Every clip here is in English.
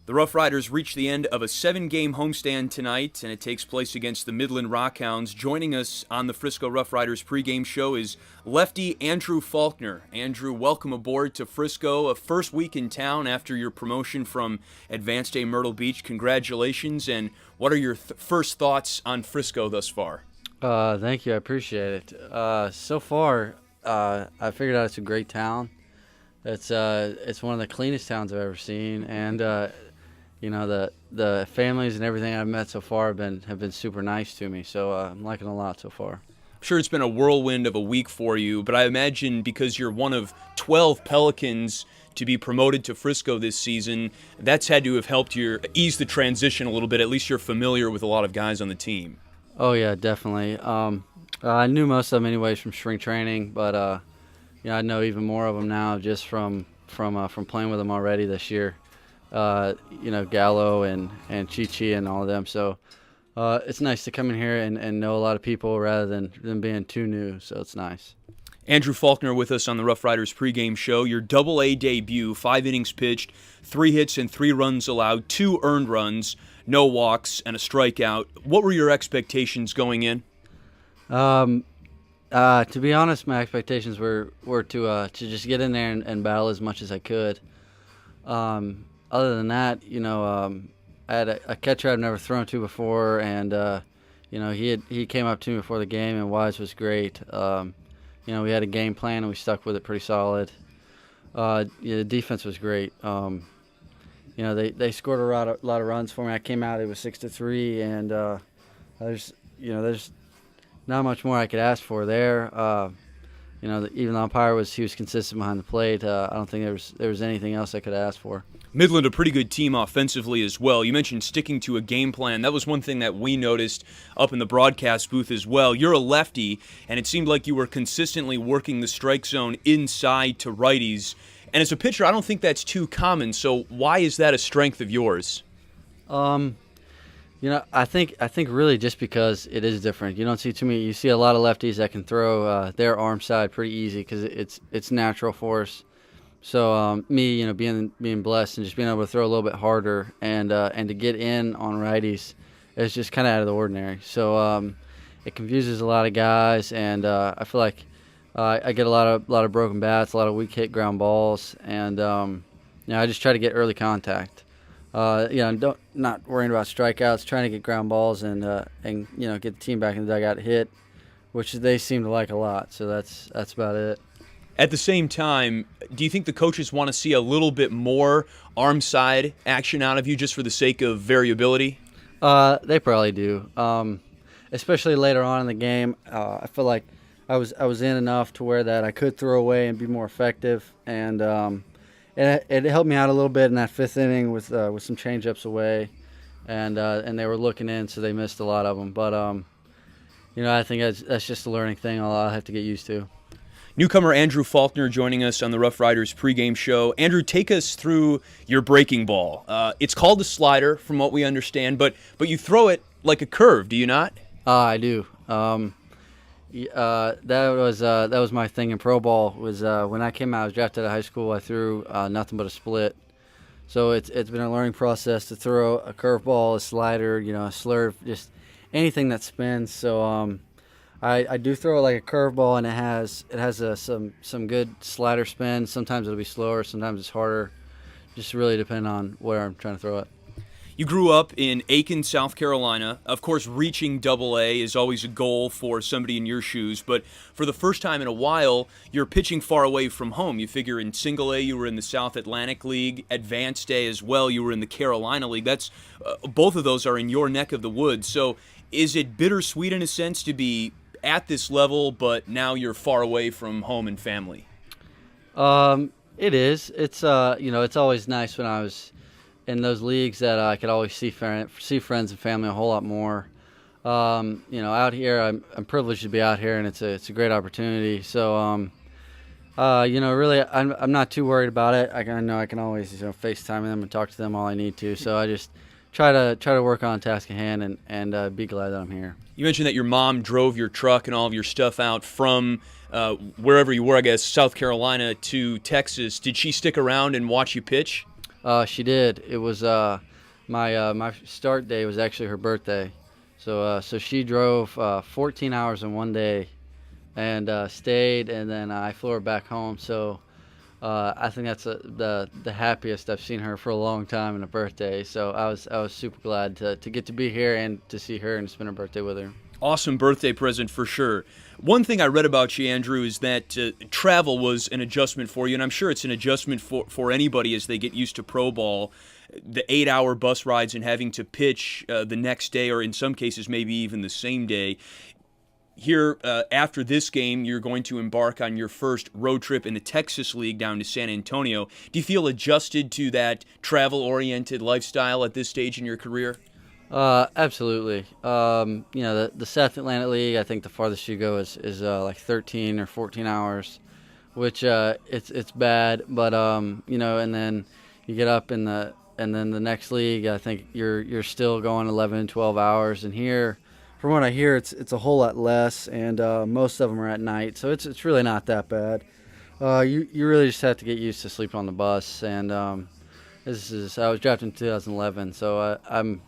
The RoughRiders reach the end of a 7-game homestand tonight, and it takes place against the Midland Rockhounds. Joining us on the Frisco RoughRiders pregame show is Lefty Andrew Faulkner. Andrew, welcome aboard to Frisco. A first week in town after your promotion from Advanced A Myrtle Beach. Congratulations, and what are your first thoughts on Frisco thus far? Thank you. I appreciate it. So far, I figured out it's a great town. It's one of the cleanest towns I've ever seen, and the families and everything I've met so far have been super nice to me. So I'm liking it a lot so far. I'm sure it's been a whirlwind of a week for you, but I imagine because you're one of 12 Pelicans to be promoted to Frisco this season, that's had to have helped you ease the transition a little bit. At least you're familiar with a lot of guys on the team. Oh yeah, definitely. I knew most of them anyways from spring training, but I know even more of them now just from playing with them already this year. Gallo and Chi-Chi and all of them. So it's nice to come in here and know a lot of people rather than being too new. So it's nice. Andrew Faulkner with us on the RoughRiders pregame show. Your Double-A debut, 5 innings pitched, 3 hits and 3 runs allowed, 2 earned runs, no walks, and a strikeout. What were your expectations going in? To be honest, my expectations were to just get in there and battle as much as I could. Other than that, I had a catcher I've never thrown to before, and he came up to me before the game, and Wise was great. We had a game plan and we stuck with it pretty solid. The defense was great. They scored a lot of runs for me. I came out, it was 6-3, and there's not much more I could ask for there. Even the umpire was consistent behind the plate. I don't think there was anything else I could ask for. Midland, a pretty good team offensively as well. You mentioned sticking to a game plan. That was one thing that we noticed up in the broadcast booth as well. You're a lefty, and it seemed like you were consistently working the strike zone inside to righties. And as a pitcher, I don't think that's too common. So why is that a strength of yours? I think really just because it is different. You don't see too many. You see a lot of lefties that can throw their arm side pretty easy because it's natural for us. So me, being blessed and just being able to throw a little bit harder and to get in on righties is just kind of out of the ordinary. So it confuses a lot of guys, and I feel like I get a lot of broken bats, a lot of weak hit ground balls, and I just try to get early contact. Not worrying about strikeouts, trying to get ground balls and get the team back in the dugout hit, which they seem to like a lot. So that's about it. At the same time, do you think the coaches want to see a little bit more arm side action out of you just for the sake of variability? They probably do, especially later on in the game. I feel like I was in enough to where that I could throw away and be more effective, and it helped me out a little bit in that 5th inning with some changeups away, and they were looking in, so they missed a lot of them. But I think that's just a learning thing I'll have to get used to. Newcomer Andrew Faulkner joining us on the RoughRiders pregame show. Andrew, take us through your breaking ball. It's called a slider, from what we understand, but you throw it like a curve, do you not? I do. That was my thing in pro ball. Was when I came out, I was drafted out of high school. I threw nothing but a split. So it's been a learning process to throw a curveball, a slider, a slurve, just anything that spins. So I do throw it like a curveball, and it has some good slider spin. Sometimes it'll be slower, sometimes it's harder. Just really depend on where I'm trying to throw it. You grew up in Aiken, South Carolina. Of course, reaching Double-A is always a goal for somebody in your shoes, but for the first time in a while, you're pitching far away from home. You figure in Single-A, you were in the South Atlantic League. Advanced A as well, you were in the Carolina League. That's both of those are in your neck of the woods. So is it bittersweet in a sense to be at this level, but now you're far away from home and family? It is. It's it's always nice when I was in those leagues that I could always see friends and family a whole lot more. Out here, I'm privileged to be out here, and it's a great opportunity. So, really, I'm not too worried about it. I know I can always FaceTime them and talk to them all I need to. So I just try to work on task at hand and be glad that I'm here. You mentioned that your mom drove your truck and all of your stuff out from wherever you were, I guess, South Carolina to Texas. Did she stick around and watch you pitch? She did. It was my start day was actually her birthday, so she drove 14 hours in one day, and stayed, and then I flew her back home. So I think that's the happiest I've seen her for a long time in a birthday. So I was super glad to get to be here and to see her and spend her birthday with her. Awesome birthday present for sure. One thing I read about you, Andrew, is that travel was an adjustment for you, and I'm sure it's an adjustment for anybody as they get used to pro ball. The 8-hour bus rides and having to pitch the next day, or in some cases maybe even the same day. Here, after this game, you're going to embark on your first road trip in the Texas League down to San Antonio. Do you feel adjusted to that travel-oriented lifestyle at this stage in your career? Absolutely. The South Atlantic League, I think the farthest you go is like 13 or 14 hours, which it's bad. But and then you get up and then the next league, I think you're still going 11, 12 hours. And here, from what I hear, it's a whole lot less, and most of them are at night, so it's really not that bad. You really just have to get used to sleeping on the bus. And I was drafted in 2011, so I'm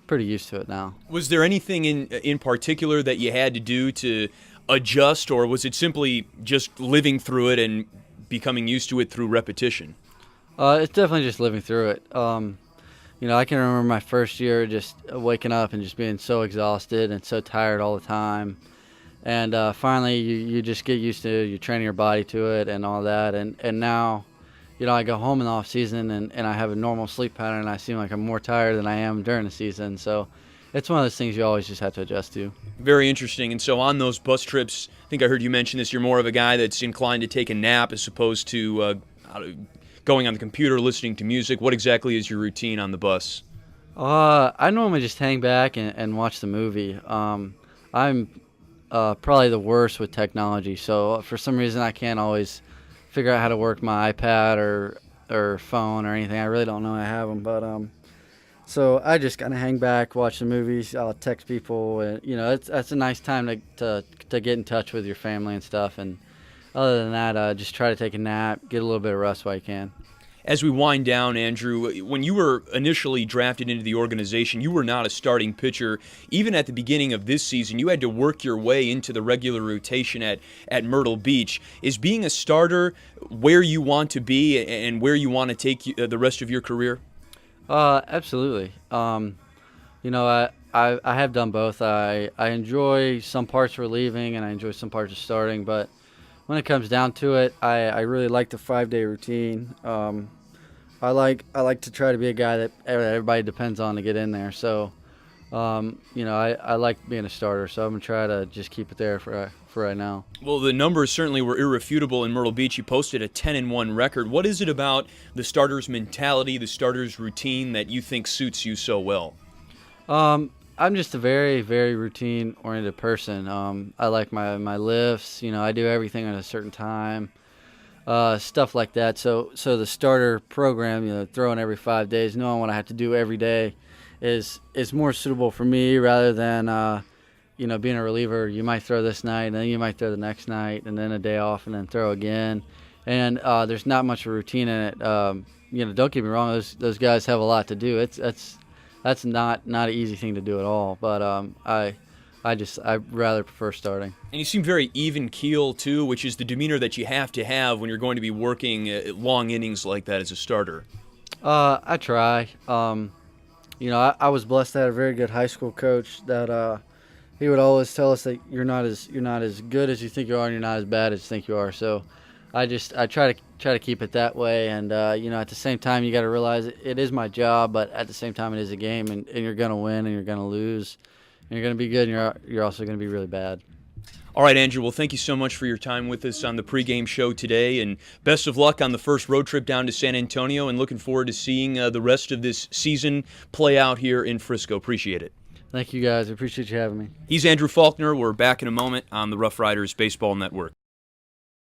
pretty used to it now. Was there anything in particular that you had to do to adjust, or was it simply just living through it and becoming used to it through repetition? It's definitely just living through it. I can remember my first year just waking up and just being so exhausted and so tired all the time. And finally, you just get used to it. You're training your body to it and all that. And now, I go home in the off season and I have a normal sleep pattern, and I seem like I'm more tired than I am during the season. So it's one of those things you always just have to adjust to. Very interesting. And so on those bus trips, I think I heard you mention this, you're more of a guy that's inclined to take a nap as opposed to going on the computer, listening to music. What exactly is your routine on the bus? I normally just hang back and watch the movie. I'm probably the worst with technology, so for some reason I can't always figure out how to work my iPad or phone or anything. I really don't know how to have them, but so I just kind of hang back, watch the movies. I'll text people, and that's a nice time to get in touch with your family and stuff. And other than that, just try to take a nap, get a little bit of rest while you can. As we wind down, Andrew, when you were initially drafted into the organization, you were not a starting pitcher. Even at the beginning of this season, you had to work your way into the regular rotation at Myrtle Beach. Is being a starter where you want to be and where you want to take the rest of your career? Absolutely. I have done both. I enjoy some parts of relieving and I enjoy some parts of starting, but when it comes down to it, I really like the 5-day routine. I like to try to be a guy that everybody depends on to get in there. So, I like being a starter. So I'm gonna try to just keep it there for right now. Well, the numbers certainly were irrefutable in Myrtle Beach. You posted a 10-1 record. What is it about the starter's mentality, the starter's routine that you think suits you so well? I'm just a very, very routine-oriented person. I like my lifts. I do everything at a certain time, stuff like that. So the starter program, throwing every 5 days, knowing what I have to do every day, is more suitable for me rather than being a reliever. You might throw this night, and then you might throw the next night, and then a day off, and then throw again. And there's not much of a routine in it. Don't get me wrong; those guys have a lot to do. That's not an easy thing to do at all, but I rather prefer starting. And you seem very even keel too, which is the demeanor that you have to have when you're going to be working long innings like that as a starter. I try. I was blessed to have a very good high school coach that he would always tell us that you're not as good as you think you are, and you're not as bad as you think you are. So I try to keep it that way, and at the same time you got to realize it is my job, but at the same time it is a game, and you're going to win and you're going to lose, and you're going to be good and you're also going to be really bad. All right, Andrew, well, thank you so much for your time with us on the pregame show today, and best of luck on the first road trip down to San Antonio, and looking forward to seeing the rest of this season play out here in Frisco. Appreciate it. Thank you, guys. I appreciate you having me. He's Andrew Faulkner. We're back in a moment on the RoughRiders Baseball Network.